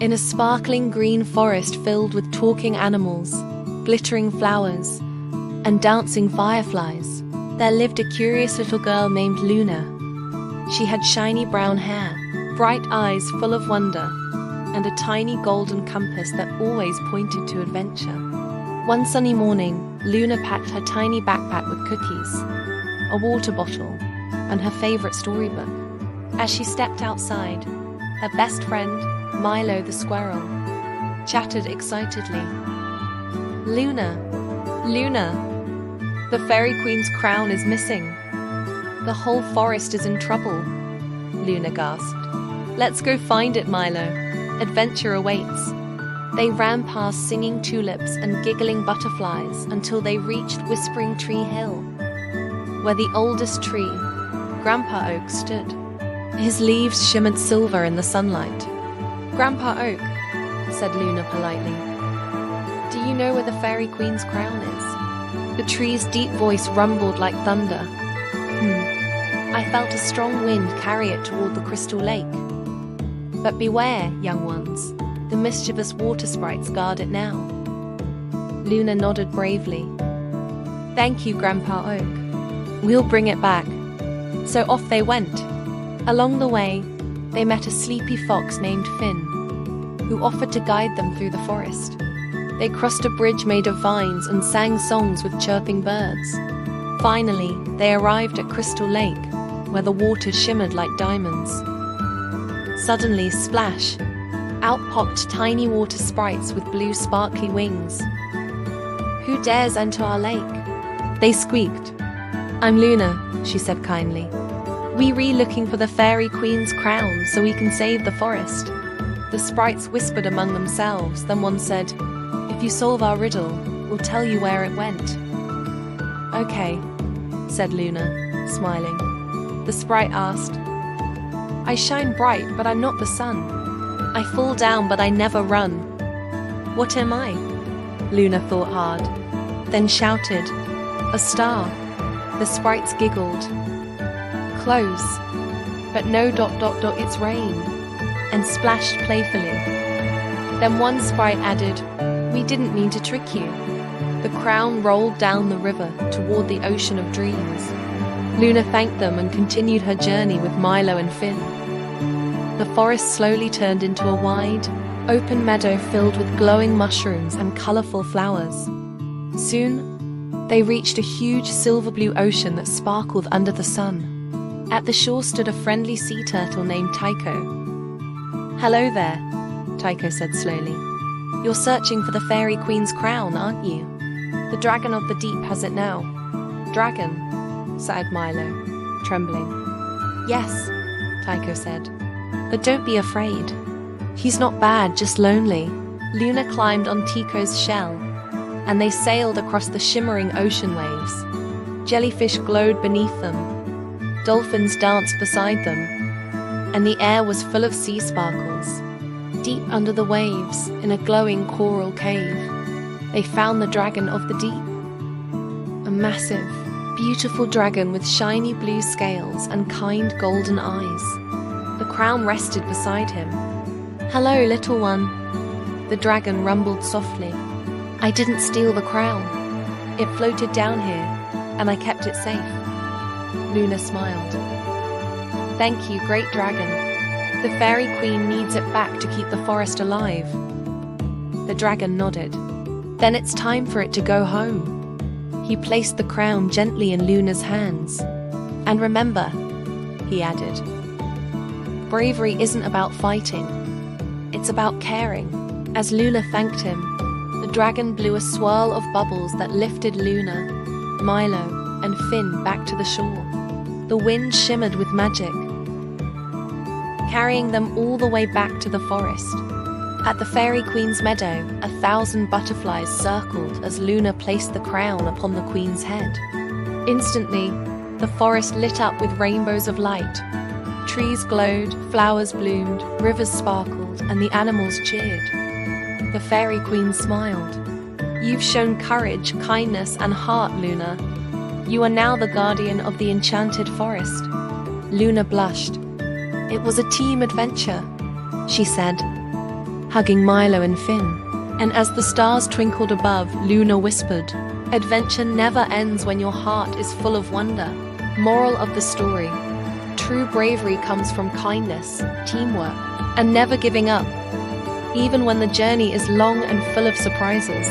In a sparkling green forest filled with talking animals, glittering flowers, and dancing fireflies, there lived a curious little girl named Luna. She had shiny brown hair, bright eyes full of wonder, and a tiny golden compass that always pointed to adventure. One sunny morning, Luna packed her tiny backpack with cookies, a water bottle, and her favorite storybook. As she stepped outside, her best friend, Milo the squirrel, chattered excitedly. "Luna, Luna, the Fairy Queen's crown is missing. The whole forest is in trouble," Luna gasped. "Let's go find it, Milo. Adventure awaits." They ran past singing tulips and giggling butterflies until they reached Whispering Tree Hill, where the oldest tree, Grandpa Oak, stood. His leaves shimmered silver in the sunlight. "Grandpa Oak," said Luna politely, "do you know where the Fairy Queen's crown is?" The tree's deep voice rumbled like thunder. I felt a strong wind carry it toward the crystal lake. But beware, young ones, the mischievous water sprites guard it now." Luna nodded bravely. "Thank you, Grandpa Oak. We'll bring it back." So off they went. Along the way, they met a sleepy fox named Finn, who offered to guide them through the forest. They crossed a bridge made of vines and sang songs with chirping birds. Finally, they arrived at Crystal Lake, where the water shimmered like diamonds. Suddenly, splash! Out popped tiny water sprites with blue sparkly wings. "Who dares enter our lake?" they squeaked. "I'm Luna," she said kindly. "We're looking for the Fairy Queen's crown so we can save the forest." The sprites whispered among themselves, then one said, "If you solve our riddle, we'll tell you where it went." "Okay," said Luna, smiling. The sprite asked, "I shine bright, but I'm not the sun. I fall down, but I never run. What am I?" Luna thought hard, then shouted, "A star." The sprites giggled. "Close, but no ... it's rain," and splashed playfully. Then one sprite added, "We didn't mean to trick you." The crown rolled down the river toward the ocean of dreams. Luna thanked them and continued her journey with Milo and Finn. The forest slowly turned into a wide, open meadow filled with glowing mushrooms and colorful flowers. Soon, they reached a huge silver blue ocean that sparkled under the sun. At the shore stood a friendly sea turtle named Tycho. "Hello there," Tycho said slowly. "You're searching for the Fairy Queen's crown, aren't you? The dragon of the deep has it now." "Dragon?" sighed Milo, trembling. "Yes," Tycho said. "But don't be afraid. He's not bad, just lonely." Luna climbed on Tycho's shell, and they sailed across the shimmering ocean waves. Jellyfish glowed beneath them. Dolphins danced beside them, and the air was full of sea sparkles. Deep under the waves, in a glowing coral cave, they found the dragon of the deep. A massive, beautiful dragon with shiny blue scales and kind golden eyes. The crown rested beside him. "Hello, little one," the dragon rumbled softly. "I didn't steal the crown. It floated down here, and I kept it safe." Luna smiled. "Thank you, great dragon. The Fairy Queen needs it back to keep the forest alive." The dragon nodded. "Then it's time for it to go home." He placed the crown gently in Luna's hands. "And remember," he added, "bravery isn't about fighting. It's about caring." As Luna thanked him, the dragon blew a swirl of bubbles that lifted Luna, Milo, and Finn back to the shore. The wind shimmered with magic, carrying them all the way back to the forest. At the Fairy Queen's meadow, 1,000 butterflies circled as Luna placed the crown upon the Queen's head. Instantly, the forest lit up with rainbows of light. Trees glowed, flowers bloomed, rivers sparkled, and the animals cheered. The Fairy Queen smiled. "You've shown courage, kindness, and heart, Luna. You are now the guardian of the Enchanted Forest." Luna blushed. "It was a team adventure," she said. hugging Milo and Finn. And as the stars twinkled above, Luna whispered, "Adventure never ends when your heart is full of wonder." Moral of the story: true bravery comes from kindness, teamwork, and never giving up, even when the journey is long and full of surprises.